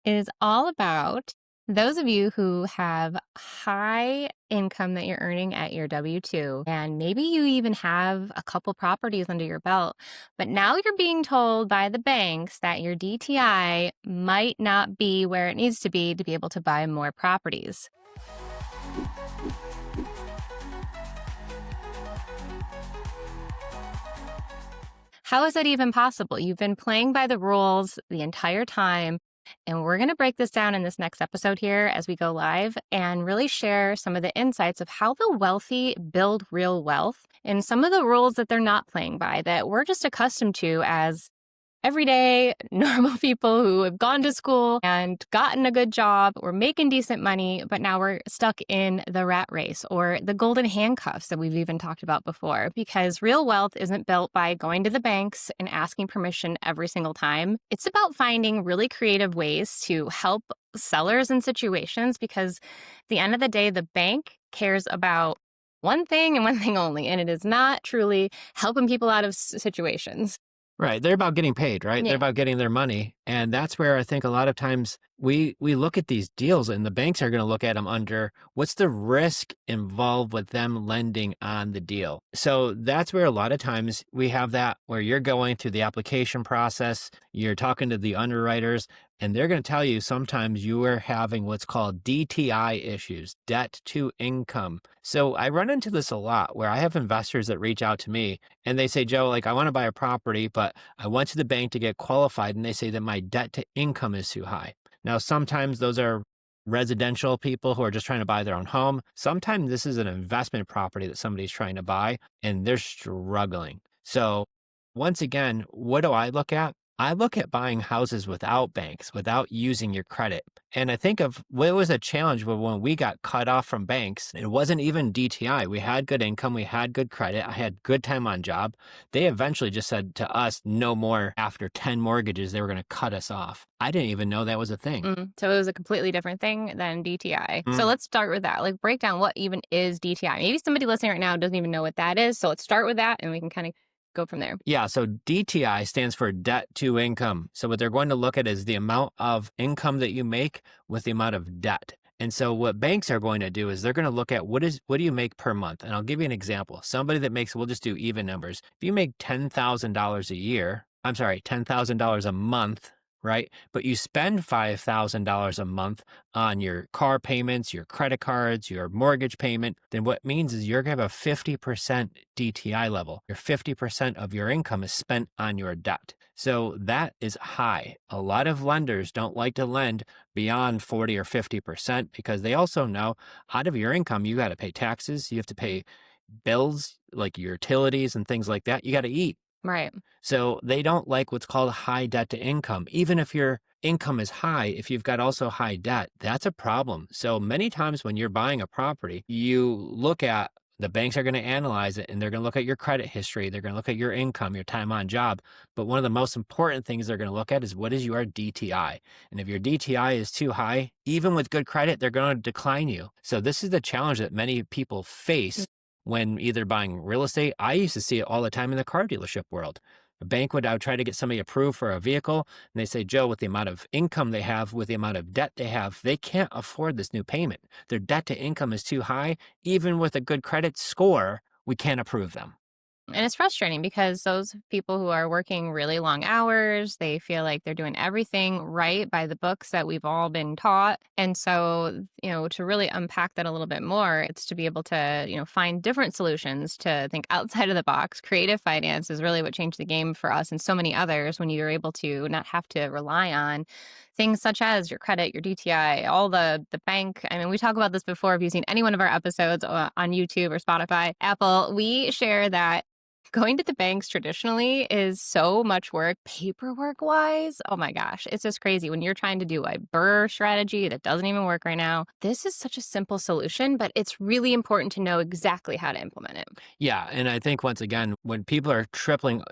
is all about those of you who have high income that you're earning at your W 2, and maybe you even have a couple properties under your belt, but now you're being told by the banks that your DTI might not be where it needs to be able to buy more properties. How is that even possible? You've been playing by the rules the entire time. And we're going to break this down in this next episode here as we go live and really share some of the insights of how the wealthy build real wealth and some of the rules that they're not playing by that we're just accustomed to as everyday, normal people who have gone to school and gotten a good job. We're making decent money, but now we're stuck in the rat race or the golden handcuffs that we've even talked about before. Because real wealth isn't built by going to the banks and asking permission every single time. It's about finding really creative ways to help sellers in situations because at the end of the day, the bank cares about one thing and one thing only, and it is not truly helping people out of situations. Right. They're about getting paid, right? They're Yeah. about getting their money. And that's where I think a lot of times we look at these deals and the banks are going to look at them under what's the risk involved with them lending on the deal. So that's where a lot of times we have that where you're going through the application process, you're talking to the underwriters, and they're going to tell you sometimes you are having what's called DTI issues, debt to income. So I run into this a lot where I have investors that reach out to me and they say, Joe, like I want to buy a property, but I went to the bank to get qualified and they say that my debt to income is too high. Now, sometimes those are residential people who are just trying to buy their own home. Sometimes this is an investment property that somebody's trying to buy and they're struggling. So once again, what do I look at? I look at buying houses without banks, without using your credit. And I think of what was a challenge when we got cut off from banks. It wasn't even DTI. We had good income. We had good credit. I had good time on job. They eventually just said to us, no more. After 10 mortgages, they were going to cut us off. I didn't even know that was a thing. So it was a completely different thing than DTI. So Mm. let's start with that. Like break down what even is DTI. Maybe somebody listening right now doesn't even know what that is. So let's start with that and we can kind of go from there. Yeah, so DTI stands for debt to income. So what they're going to look at is the amount of income that you make with the amount of debt. And so what banks are going to do is they're going to look at what do you make per month? And I'll give you an example. Somebody that makes, we'll just do even numbers. If you make $10,000 a year, I'm sorry, $10,000 a month, right? But you spend $5,000 a month on your car payments, your credit cards, your mortgage payment, then what it means is you're going to have a 50% DTI level. Your 50% of your income is spent on your debt. So that is high. A lot of lenders don't like to lend beyond 40 or 50% because they also know out of your income, you got to pay taxes, you have to pay bills like your utilities and things like that. You got to eat. Right. So they don't like what's called high debt to income. Even if your income is high, if you've got also high debt, that's a problem. So many times when you're buying a property, you look at the banks are going to analyze it and they're going to look at your credit history. They're going to look at your income, your time on job. But one of the most important things they're going to look at is what is your DTI? And if your DTI is too high, even with good credit, they're going to decline you. So this is the challenge that many people face when either buying real estate. I used to see it all the time in the car dealership world. A bank would try to get somebody approved for a vehicle, and they say, Joe, with the amount of income they have, with the amount of debt they have, they can't afford this new payment. Their debt to income is too high. Even with a good credit score, we can't approve them. And it's frustrating because those people who are working really long hours, they feel like they're doing everything right by the books that we've all been taught. And so, to really unpack that a little bit more, it's to be able to, find different solutions to think outside of the box. Creative finance is really what changed the game for us and so many others when you're able to not have to rely on things such as your credit, your DTI, all the bank. I mean, we talk about this before. If you've seen any one of our episodes on YouTube or Spotify, Apple, we share that going to the banks traditionally is so much work, paperwork wise. Oh my gosh, it's just crazy when you're trying to do a BRRRR strategy that doesn't even work right now. This is such a simple solution, but it's really important to know exactly how to implement it. Yeah. And I think once again, when people are tripping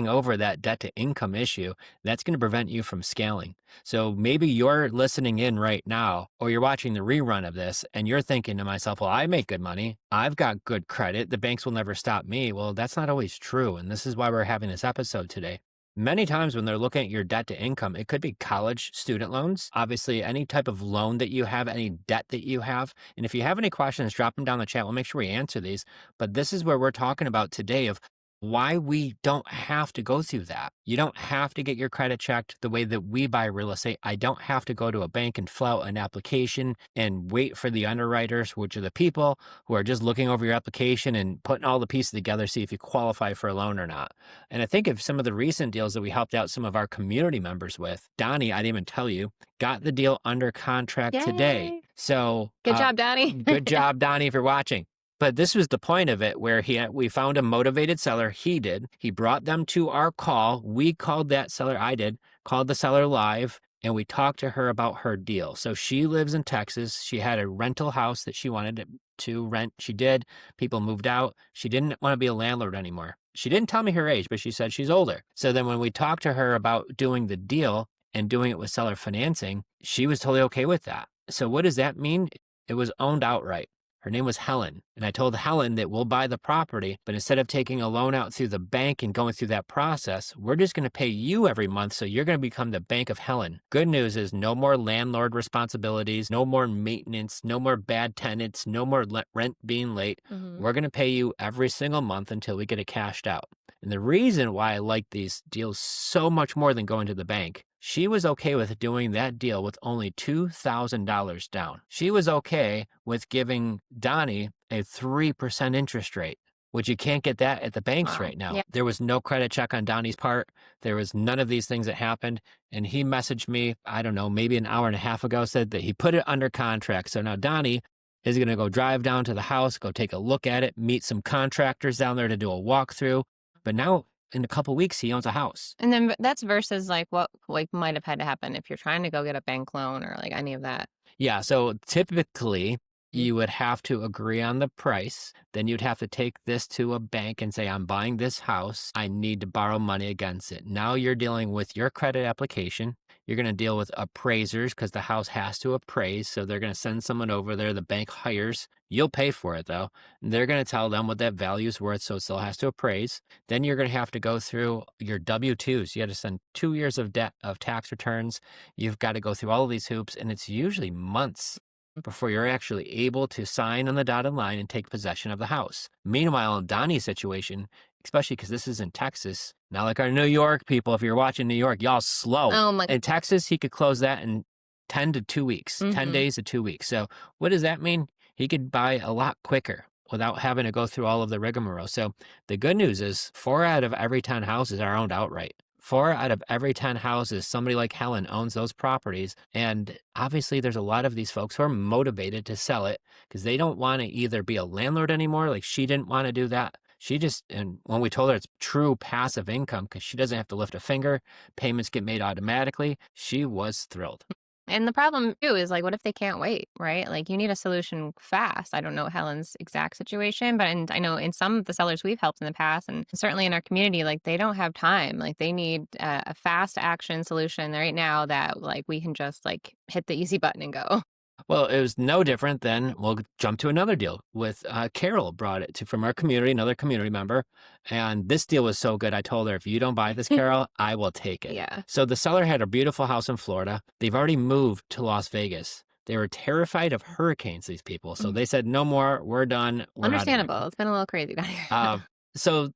over that debt to income issue, that's going to prevent you from scaling. So maybe you're listening in right now, or you're watching the rerun of this and you're thinking to myself, well, I make good money. I've got good credit. The banks will never stop me. Well, that's not always true. And this is why we're having this episode today. Many times when they're looking at your debt to income, it could be college student loans, obviously any type of loan that you have, any debt that you have. And if you have any questions, drop them down in the chat. We'll make sure we answer these. But this is where we're talking about today of why we don't have to go through that. You don't have to get your credit checked the way that we buy real estate. I don't have to go to a bank and fill out an application and wait for the underwriters, which are the people who are just looking over your application and putting all the pieces together, see if you qualify for a loan or not. And I think of some of the recent deals that we helped out some of our community members with. Donnie, I didn't even tell you, got the deal under contract today. Yay. So Good job, Donnie. good job, Donnie, if you're watching. But this was the point of it where we found a motivated seller. He did. He brought them to our call. We called that seller. I did. Called the seller live, and we talked to her about her deal. So she lives in Texas. She had a rental house that she wanted to rent. She did. People moved out. She didn't want to be a landlord anymore. She didn't tell me her age, but she said she's older. So then when we talked to her about doing the deal and doing it with seller financing, she was totally okay with that. So what does that mean? It was owned outright. Her name was Helen. And I told Helen that we'll buy the property, but instead of taking a loan out through the bank and going through that process, we're just going to pay you every month. So you're going to become the bank of Helen. Good news is no more landlord responsibilities, no more maintenance, no more bad tenants, no more rent being late. We're going to pay you every single month until we get it cashed out. And the reason why I like these deals so much more than going to the bank, she was okay with doing that deal with only $2,000 down. She was okay with giving Donnie a 3% interest rate, which you can't get that at the banks right now. Yeah. There was no credit check on Donnie's part. There was none of these things that happened. And he messaged me, I don't know, maybe an hour and a half ago, said that he put it under contract. So now Donnie is going to go drive down to the house, go take a look at it, meet some contractors down there to do a walkthrough. But now in a couple weeks, he owns a house. And then that's versus like what like might have had to happen if you're trying to go get a bank loan or like any of that. Yeah. So typically you would have to agree on the price. Then you'd have to take this to a bank and say, I'm buying this house. I need to borrow money against it. Now you're dealing with your credit application. You're going to deal with appraisers because the house has to appraise. So they're going to send someone over there. The bank hires. You'll pay for it though. And they're going to tell them what that value is worth. So it still has to appraise. Then you're going to have to go through your W-2s. You got to send 2 years of debt of tax returns. You've got to go through all of these hoops, and it's usually months before you're actually able to sign on the dotted line and take possession of the house. Meanwhile, in Donnie's situation, especially because this is in Texas, not like our New York people, if you're watching New York, y'all slow. Oh my. In Texas, he could close that in 10 to 2 weeks, 10 days to 2 weeks. So what does that mean? He could buy a lot quicker without having to go through all of the rigmarole. So the good news is 4 out of every 10 houses are owned outright. 4 out of every 10 houses, somebody like Helen owns those properties. And obviously there's a lot of these folks who are motivated to sell it because they don't want to either be a landlord anymore. Like she didn't want to do that. She just, and when we told her it's true passive income because she doesn't have to lift a finger, payments get made automatically, she was thrilled. And the problem too is like, what if they can't wait, right? Like you need a solution fast. I don't know Helen's exact situation, but I know in some of the sellers we've helped in the past, and certainly in our community, like they don't have time. Like they need a fast action solution right now that like we can just like hit the easy button and go. Well, it was no different than, we'll jump to another deal with Carol brought it from our community, another community member. And this deal was so good. I told her, if you don't buy this, Carol, I will take it. Yeah. So the seller had a beautiful house in Florida. They've already moved to Las Vegas. They were terrified of hurricanes, these people. So they said, no more, we're done. We're Understandable. It's been a little crazy down here. So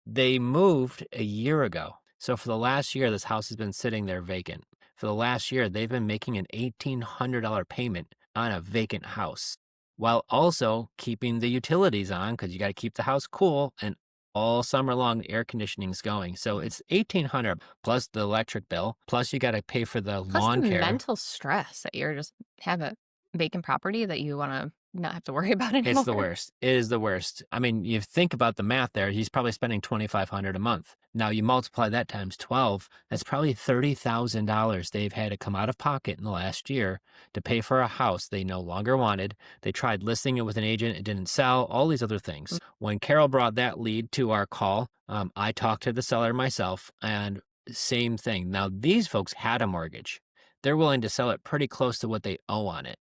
they moved a year ago. So for the last year, this house has been sitting there vacant. For the last year, they've been making an $1,800 payment on a vacant house while also keeping the utilities on because you got to keep the house cool, and all summer long the air conditioning's going. So it's $1,800 plus the electric bill, plus you got to pay for the Plus lawn the care. mental stress that you're just have a vacant property that you want to not have to worry about anymore. It's the worst. It is the worst. I mean, you think about the math there. He's probably spending $2,500 a month. Now you multiply that times 12. That's probably $30,000 they've had to come out of pocket in the last year to pay for a house they no longer wanted. They tried listing it with an agent. It didn't sell. All these other things. When Carol brought that lead to our call, I talked to the seller myself, and same thing. Now these folks had a mortgage. They're willing to sell it pretty close to what they owe on it.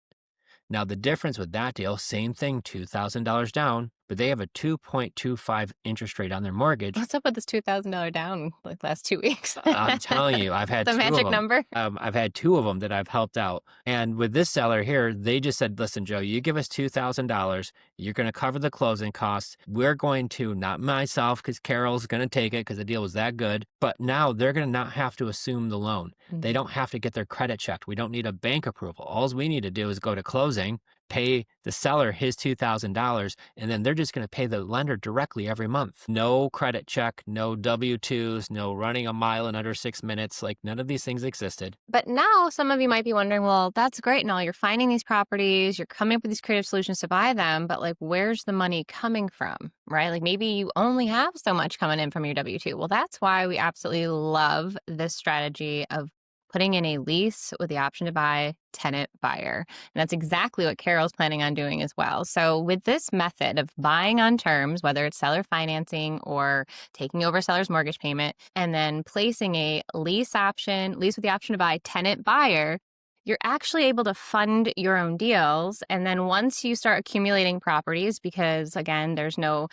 Now, the difference with that deal, same thing, $2,000 down, but they have a 2.25 interest rate on their mortgage. What's up with this $2,000 down like last 2 weeks? I'm telling you, I've had The 2 of magic them. number? I've had 2 of them that I've helped out. And with this seller here, they just said, "Listen, Joe, you give us $2,000. You're gonna cover the closing costs. We're going to, not myself, because Carol's gonna take it because the deal was that good, but now they're gonna not have to assume the loan. They don't have to get their credit checked. We don't need a bank approval. Alls we need to do is go to closing, pay the seller his $2,000, and then they're just going to pay the lender directly every month. No credit check, no W-2s, no running a mile in under 6 minutes. Like, none of these things existed." But now some of you might be wondering, well, that's great and all. You're finding these properties, you're coming up with these creative solutions to buy them, but like, where's the money coming from, right? Like maybe you only have so much coming in from your W-2. Well, that's why we absolutely love this strategy of putting in a lease with the option to buy tenant buyer. And that's exactly what Carol's planning on doing as well. So with this method of buying on terms, whether it's seller financing or taking over seller's mortgage payment, and then placing a lease with the option to buy tenant buyer, you're actually able to fund your own deals. And then once you start accumulating properties, because again, there's no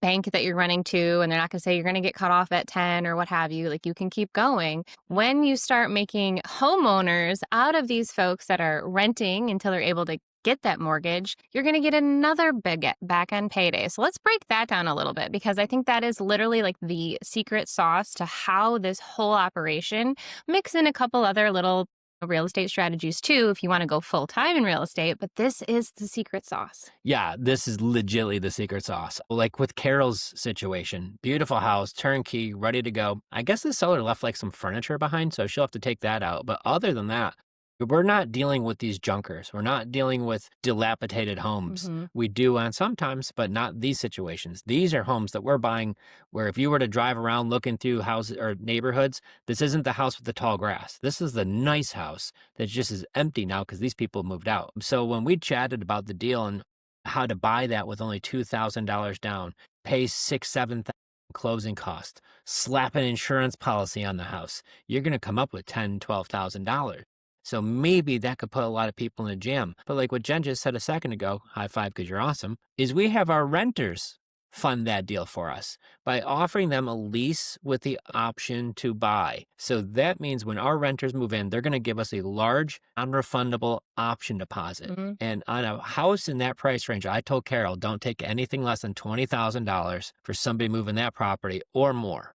bank that you're running to and they're not going to say you're going to get cut off at 10 or what have you, like you can keep going. When you start making homeowners out of these folks that are renting until they're able to get that mortgage, you're going to get another big back end payday. So let's break that down a little bit, because I think that is literally like the secret sauce to how this whole operation, mix in a couple other little real estate strategies too if you want to go full time in real estate, but this is the secret sauce. Yeah, this is legitimately the secret sauce. Like with Carol's situation, beautiful house, turnkey, ready to go. I guess the seller left like some furniture behind, so she'll have to take that out. But other than that, we're not dealing with these junkers. We're not dealing with dilapidated homes. We do on sometimes, but not these situations. These are homes that we're buying where if you were to drive around looking through houses or neighborhoods, this isn't the house with the tall grass. This is the nice house that just is empty now because these people moved out. So when we chatted about the deal and how to buy that with only $2,000 down, pay $6,000, $7,000 closing costs, slap an insurance policy on the house, you're going to come up with $10,000, $12,000. So maybe that could put a lot of people in a jam. But like what Jen just said a second ago, high five because you're awesome, is we have our renters fund that deal for us by offering them a lease with the option to buy. So that means when our renters move in, they're going to give us a large non-refundable option deposit. And on a house in that price range, I told Carol, don't take anything less than $20,000 for somebody moving that property or more.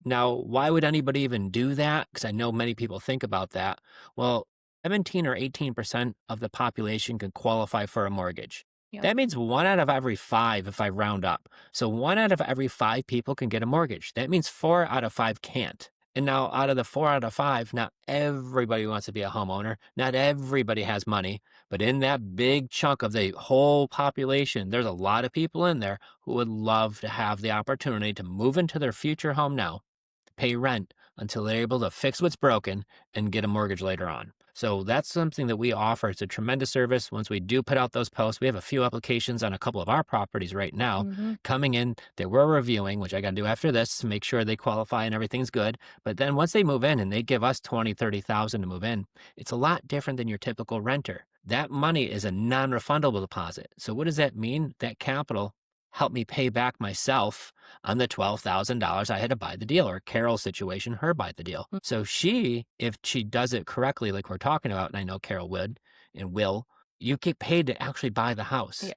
Now, why would anybody even do that? Because I know many people think about that. Well, 17 or 18% of the population can qualify for a mortgage. That means 1 out of every 5 if I round up. So 1 out of every 5 people can get a mortgage. That means 4 out of 5 can't. And now out of the 4 out of 5, not everybody wants to be a homeowner. Not everybody has money. But in that big chunk of the whole population, there's a lot of people in there who would love to have the opportunity to move into their future home now, pay rent until they're able to fix what's broken and get a mortgage later on. So that's something that we offer. It's a tremendous service. Once we do put out those posts, we have a few applications on a couple of our properties right now coming in that we're reviewing, which I got to do after this to make sure they qualify and everything's good. But then once they move in and they give us $20,000, $30,000 to move in, it's a lot different than your typical renter. That money is a non-refundable deposit. So what does that mean? That capital help me pay back myself on the $12,000 I had to buy the deal, or Carol's situation, her buy the deal. So she, if she does it correctly, like we're talking about, and I know Carol would and will, you get paid to actually buy the house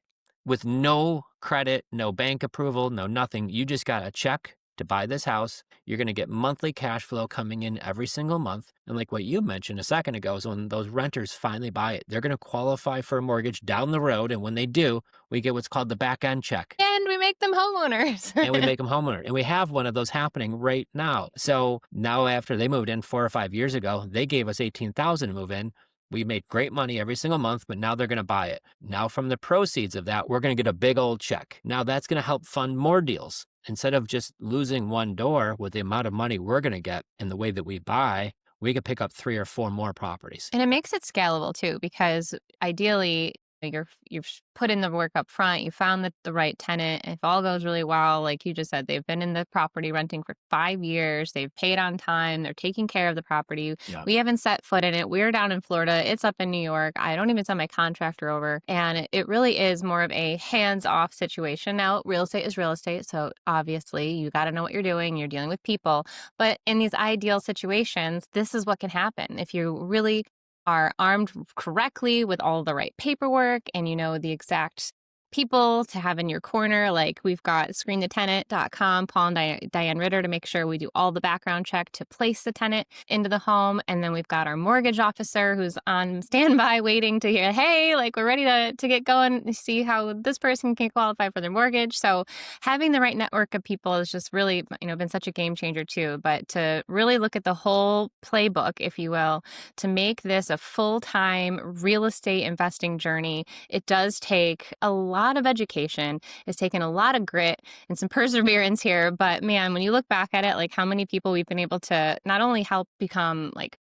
with no credit, no bank approval, no nothing. You just got a check to buy this house. You're going to get monthly cash flow coming in every single month. And like what you mentioned a second ago is when those renters finally buy it, they're going to qualify for a mortgage down the road. And when they do, we get what's called the back end check. And we make them homeowners. And we make them homeowners. And we have one of those happening right now. So now after they moved in 4 or 5 years ago, they gave us $18,000 to move in. We made great money every single month, but now they're going to buy it. Now from the proceeds of that, we're going to get a big old check. Now that's going to help fund more deals. Instead of just losing one door with the amount of money we're going to get and the way that we buy, we could pick up 3 or 4 more properties. And it makes it scalable too, because ideally You've put in the work up front, you found the right tenant. If all goes really well, like you just said, they've been in the property renting for 5 years, they've paid on time, they're taking care of the property. Yeah. We haven't set foot in it. We're down in Florida, it's up in New York. I don't even send my contractor over. And it really is more of a hands-off situation. Now, real estate is real estate, so obviously you got to know what you're doing. You're dealing with people. But in these ideal situations, this is what can happen. If you really are armed correctly with all the right paperwork and you know the exact people to have in your corner. Like we've got screenthetenant.com, Paul and Diane Ritter to make sure we do all the background check to place the tenant into the home. And then we've got our mortgage officer who's on standby waiting to hear, hey, like we're ready to get going to see how this person can qualify for their mortgage. So having the right network of people is just really, been such a game changer too. But to really look at the whole playbook, if you will, to make this a full-time real estate investing journey, it does take a lot of education. It's taken a lot of grit and some perseverance here. But man, when you look back at it, like how many people we've been able to not only help become like,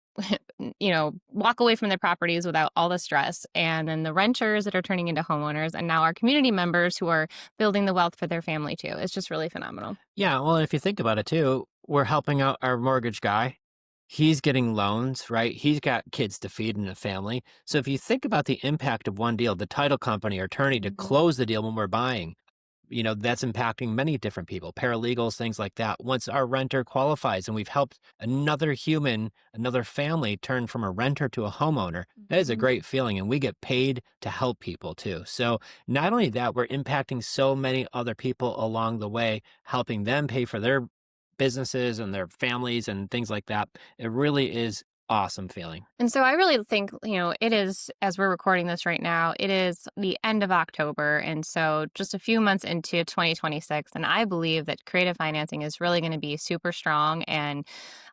walk away from their properties without all the stress, and then the renters that are turning into homeowners, and now our community members who are building the wealth for their family too. It's just really phenomenal. Yeah. Well, if you think about it too, we're helping out our mortgage guy. He's getting loans, right? He's got kids to feed in a family. So if you think about the impact of one deal, the title company or attorney to close the deal when we're buying, that's impacting many different people, paralegals, things like that. Once our renter qualifies and we've helped another human, another family turn from a renter to a homeowner, that is a great feeling. And we get paid to help people too. So not only that, we're impacting so many other people along the way, helping them pay for their businesses and their families and things like that. It really is awesome feeling. And so I really think, it is, as we're recording this right now, it is the end of October. And so just a few months into 2026. And I believe that creative financing is really going to be super strong and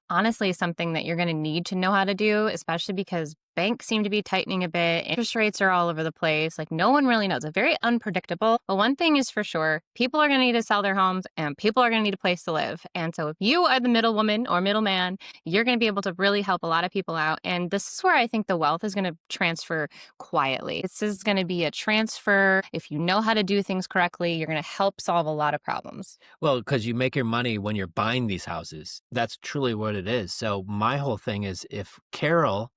honestly something that you're going to need to know how to do, especially because banks seem to be tightening a bit. Interest rates are all over the place. Like no one really knows. It's very unpredictable. But one thing is for sure, people are going to need to sell their homes and people are going to need a place to live. And so if you are the middle woman or middleman, you're going to be able to really help a lot of people out. And this is where I think the wealth is going to transfer quietly. This is going to be a transfer. If you know how to do things correctly, you're going to help solve a lot of problems. Well, because you make your money when you're buying these houses. That's truly what it is. So my whole thing is if Carol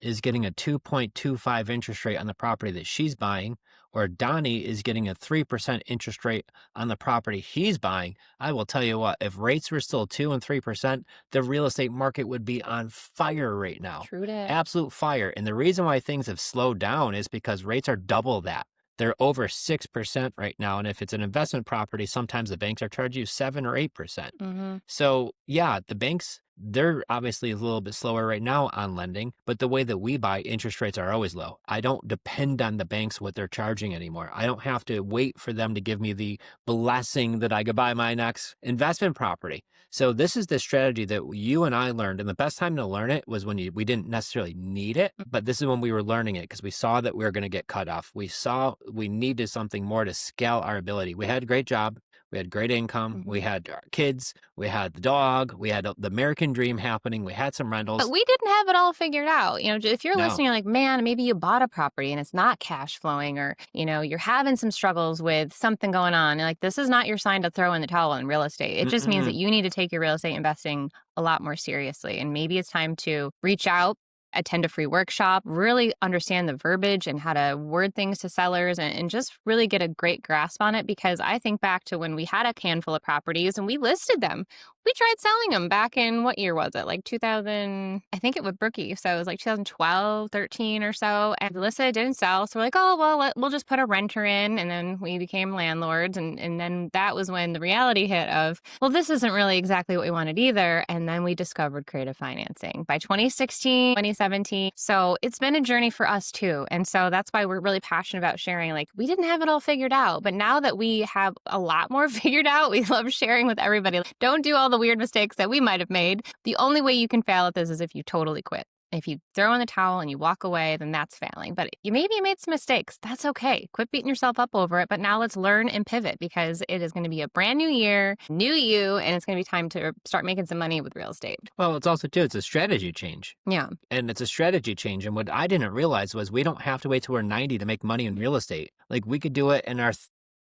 is getting a 2.25 interest rate on the property that she's buying, or Donnie is getting a 3% interest rate on the property he's buying, I will tell you what, if rates were still 2 and 3%, the real estate market would be on fire right now. True that. Absolute fire. And the reason why things have slowed down is because rates are double that. They're over 6% right now. And if it's an investment property, sometimes the banks are charging you 7 or 8%. So yeah, the banks, they're obviously a little bit slower right now on lending, but the way that we buy, interest rates are always low. I don't depend on the banks, what they're charging anymore. I don't have to wait for them to give me the blessing that I could buy my next investment property. So this is the strategy that you and I learned. And the best time to learn it was when we didn't necessarily need it, but this is when we were learning it because we saw that we were going to get cut off. We saw we needed something more to scale our ability. We had a great job. We had great income. We had our kids. We had the dog. We had the American dream happening. We had some rentals. But we didn't have it all figured out. If you're No. listening, you're like, man, maybe you bought a property and it's not cash flowing, or, you're having some struggles with something going on. And like, this is not your sign to throw in the towel in real estate. It just means that you need to take your real estate investing a lot more seriously. And maybe it's time to reach out, attend a free workshop, really understand the verbiage and how to word things to sellers, and just really get a great grasp on it. Because I think back to when we had a handful of properties and we listed them. We tried selling them back in, what year was it? Like 2000, I think it was Brookie. So it was like 2012, 13 or so. And listed, didn't sell. So we're like, oh, well, we'll just put a renter in. And then we became landlords. And then that was when the reality hit of, well, this isn't really exactly what we wanted either. And then we discovered creative financing by 2016, 2017. So it's been a journey for us too. And so that's why we're really passionate about sharing. Like, we didn't have it all figured out, but now that we have a lot more figured out, we love sharing with everybody. Don't do all the weird mistakes that we might have made. The only way you can fail at this is if you totally quit. If you throw in the towel and you walk away, then that's failing. But maybe you made some mistakes. That's okay. Quit beating yourself up over it. But now let's learn and pivot, because it is going to be a brand new year, new you, and it's going to be time to start making some money with real estate. Well, it's also, too, it's a strategy change. Yeah. And it's a strategy change. And what I didn't realize was we don't have to wait till we're 90 to make money in real estate. Like, we could do it in our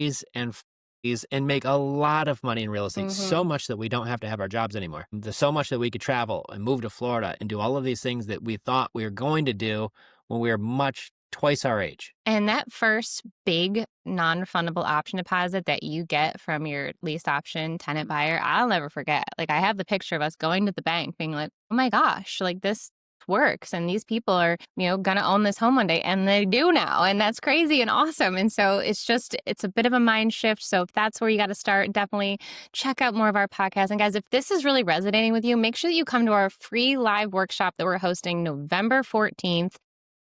30s and 40s and make a lot of money in real estate, so much that we don't have to have our jobs anymore. There's so much that we could travel and move to Florida and do all of these things that we thought we were going to do when we were twice our age. And that first big non-refundable option deposit that you get from your lease option tenant buyer, I'll never forget. Like, I have the picture of us going to the bank being like, oh my gosh, like this works. And these people are, going to own this home one day, and they do now. And that's crazy and awesome. And so it's a bit of a mind shift. So if that's where you got to start, definitely check out more of our podcast. And guys, if this is really resonating with you, make sure that you come to our free live workshop that we're hosting November 14th.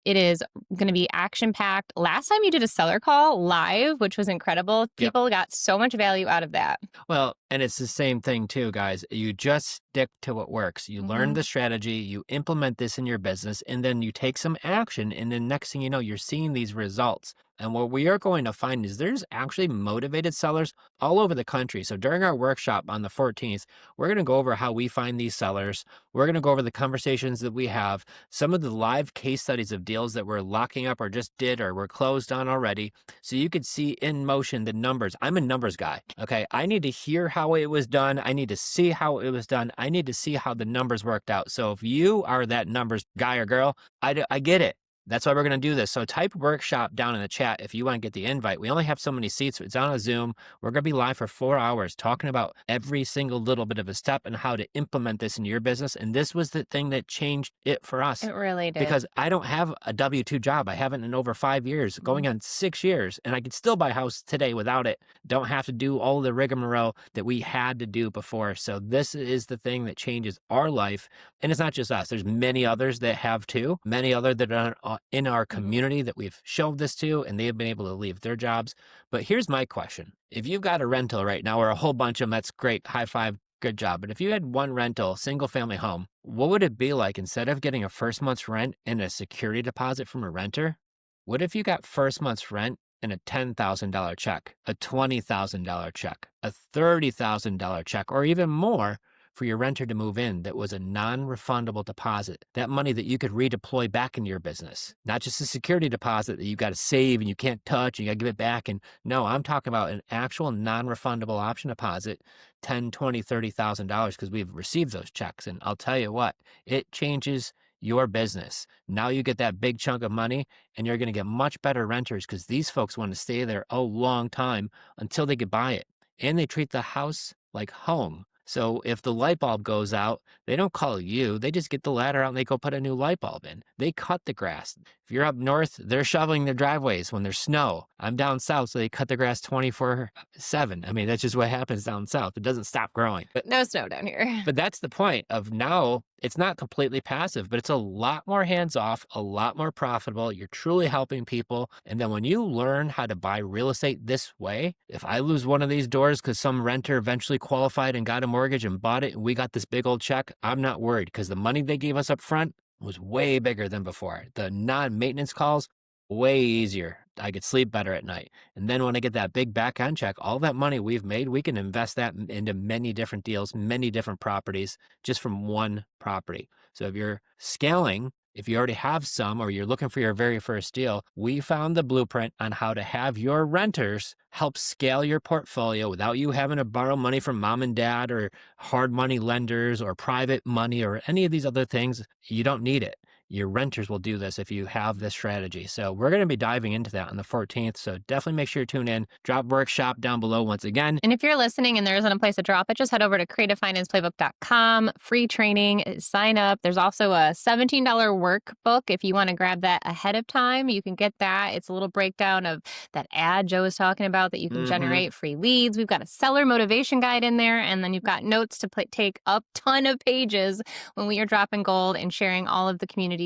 It is going to be action-packed. Last time you did a seller call live, which was incredible. People got so much value out of that. Well, and it's the same thing too, guys. You just stick to what works. You learn the strategy, you implement this in your business, and then you take some action. And then next thing you know, you're seeing these results. And what we are going to find is there's actually motivated sellers all over the country. So during our workshop on the 14th, we're going to go over how we find these sellers. We're going to go over the conversations that we have, some of the live case studies of deals that we're locking up or just did or we're closed on already. So you could see in motion the numbers. I'm a numbers guy. Okay. I need to hear how it was done. I need to see how it was done. I need to see how the numbers worked out. So if you are that numbers guy or girl, I get it. That's why we're going to do this. So type workshop down in the chat if you want to get the invite. We only have so many seats. It's on a Zoom. We're going to be live for 4 hours talking about every single little bit of a step and how to implement this in your business. And this was the thing that changed it for us. It really did. Because I don't have a W-2 job. I haven't in over 5 years, going on 6 years. And I could still buy a house today without it. Don't have to do all the rigmarole that we had to do before. So this is the thing that changes our life. And it's not just us. There's many others that have too. Many other that are in our community that we've showed this to, and they've been able to leave their jobs. But here's my question. If you've got a rental right now or a whole bunch of them, that's great. High five. Good job. But if you had one rental, single family home, what would it be like instead of getting a first month's rent and a security deposit from a renter? What if you got first month's rent and a $10,000 check, a $20,000 check, a $30,000 check, or even more for your renter to move in that was a non-refundable deposit, that money that you could redeploy back into your business, not just a security deposit that you got to save and you can't touch and you got to give it back. And no, I'm talking about an actual non-refundable option deposit, $10, $20, $30,000, because we've received those checks. And I'll tell you what, it changes your business. Now you get that big chunk of money and you're going to get much better renters because these folks want to stay there a long time until they could buy it. And they treat the house like home. So if the light bulb goes out, they don't call you. They just get the ladder out and they go put a new light bulb in. They cut the grass. If you're up north, they're shoveling their driveways when there's snow. I'm down south, so they cut the grass 24/7. I mean, that's just what happens down south. It doesn't stop growing. But no snow down here. But that's the point of now. It's not completely passive, but it's a lot more hands-off, a lot more profitable. You're truly helping people. And then when you learn how to buy real estate this way, if I lose one of these doors because some renter eventually qualified and got a mortgage and bought it, and we got this big old check, I'm not worried because the money they gave us up front was way bigger than before. The non-maintenance calls, way easier. I could sleep better at night. And then when I get that big back end check, all that money we've made, we can invest that into many different deals, many different properties, just from one property. So if you're scaling, if you already have some, or you're looking for your very first deal, we found the blueprint on how to have your renters help scale your portfolio without you having to borrow money from mom and dad or hard money lenders or private money or any of these other things. You don't need it. Your renters will do this if you have this strategy. So we're going to be diving into that on the 14th. So definitely make sure you tune in. Drop workshop down below once again. And if you're listening and there isn't a place to drop it, just head over to creativefinanceplaybook.com. Free training. Sign up. There's also a $17 workbook. If you want to grab that ahead of time, you can get that. It's a little breakdown of that ad Joe was talking about that you can generate free leads. We've got a seller motivation guide in there. And then you've got notes to take a ton of pages when we are dropping gold and sharing all of the community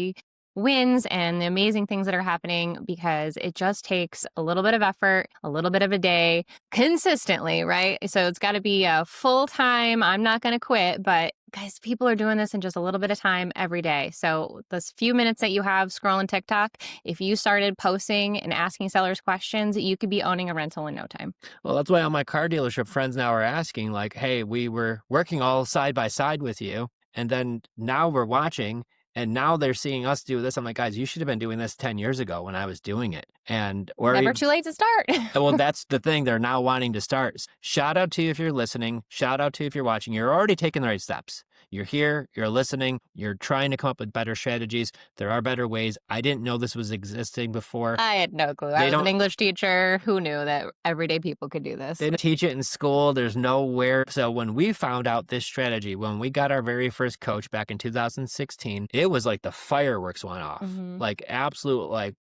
wins and the amazing things that are happening, because it just takes a little bit of effort, a little bit of a day consistently, right? So it's got to be a full time, I'm not going to quit, but guys, people are doing this in just a little bit of time every day. So those few minutes that you have scrolling TikTok, if you started posting and asking sellers questions, you could be owning a rental in no time. Well, that's why all my car dealership friends now are asking, like, hey, we were working all side by side with you, and then now we're watching, and now they're seeing us do this. I'm like, guys, you should have been doing this 10 years ago when I was doing it. And, or Never too late to start. well, that's the thing. They're now wanting to start. Shout out to you if you're listening. Shout out to you if you're watching. You're already taking the right steps. You're here, you're listening, you're trying to come up with better strategies. There are better ways. I didn't know this was existing before. I had no clue. I was an English teacher. Who knew that everyday people could do this? They didn't teach it in school. There's nowhere. So when we found out this strategy, when we got our very first coach back in 2016, it was like the fireworks went off. Like absolute, like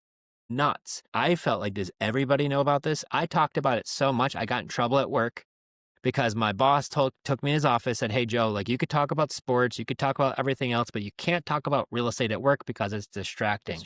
nuts. I felt like, does everybody know about this? I talked about it so much. I got in trouble at work because my boss took me in his office, said, hey, Joe, like you could talk about sports, you could talk about everything else, but you can't talk about real estate at work because it's distracting.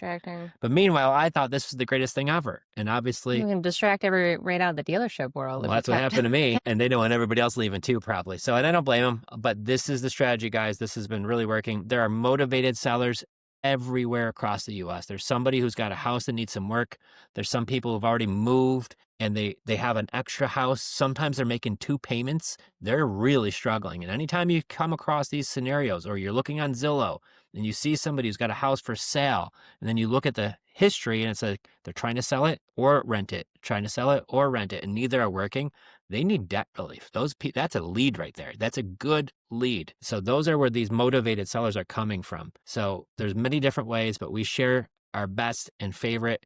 But meanwhile, I thought this was the greatest thing ever. And obviously, you can distract right out of the dealership world. Well, that's what happened to me. And they don't want everybody else leaving too, probably. So, and I don't blame them, but this is the strategy, guys. This has been really working. There are motivated sellers everywhere across the US. There's somebody who's got a house that needs some work. There's some people who've already moved and they have an extra house. Sometimes they're making 2 payments. They're really struggling. And anytime you come across these scenarios or you're looking on Zillow and you see somebody who's got a house for sale, and then you look at the history and it's like they're trying to sell it or rent it, trying to sell it or rent it, and neither are working, they need debt relief. That's a lead right there. That's a good lead. So those are where these motivated sellers are coming from. So there's many different ways, but we share our best and favorite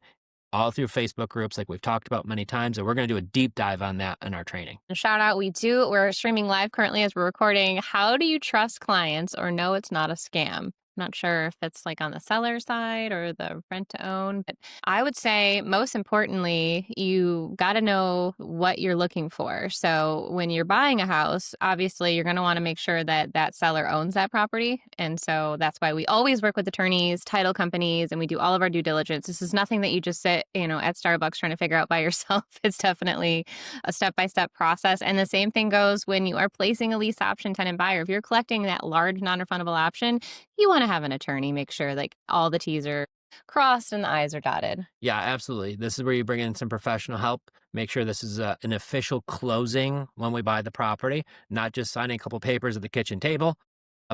all through Facebook groups like we've talked about many times, and we're going to do a deep dive on that in our training. Shout out, we're streaming live currently as we're recording. How do you trust clients or know it's not a scam? Not sure if it's like on the seller side or the rent to own, but I would say most importantly, you got to know what you're looking for. So when you're buying a house, obviously you're going to want to make sure that that seller owns that property. And so that's why we always work with attorneys, title companies, and we do all of our due diligence. This is nothing that you just sit, at Starbucks trying to figure out by yourself. It's definitely a step-by-step process. And the same thing goes when you are placing a lease option tenant buyer. If you're collecting that large non-refundable option, you want to have an attorney make sure like all the T's are crossed and the I's are dotted. Yeah, absolutely. This is where you bring in some professional help. Make sure this is an official closing when we buy the property, not just signing a couple papers at the kitchen table.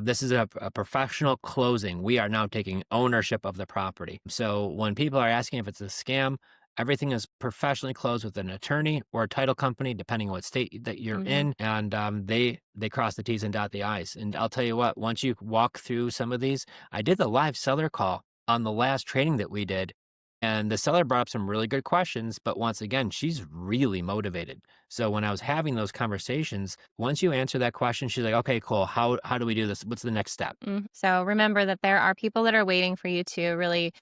This is a professional closing. We are now taking ownership of the property. So when people are asking if it's a scam, everything is professionally closed with an attorney or a title company, depending on what state that you're in. And they cross the T's and dot the I's. And I'll tell you what, once you walk through some of these, I did the live seller call on the last training that we did. And the seller brought up some really good questions, but once again, she's really motivated. So when I was having those conversations, once you answer that question, she's like, okay, cool. How do we do this? What's the next step? So remember that there are people that are waiting for you to really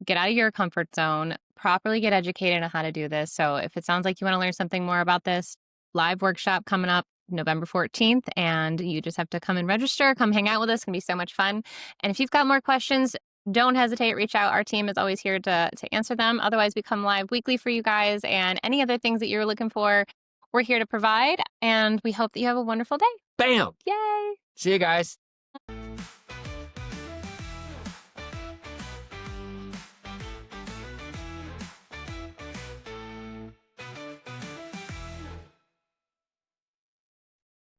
get out of your comfort zone, properly get educated on how to do this. So if it sounds like you want to learn something more about this, live workshop coming up November 14th, and you just have to come and register, come hang out with us. It's going to be so much fun. And if you've got more questions, don't hesitate, reach out. Our team is always here to answer them. Otherwise, we come live weekly for you guys, and any other things that you're looking for, we're here to provide. And we hope that you have a wonderful day. Bam! Yay! See you guys.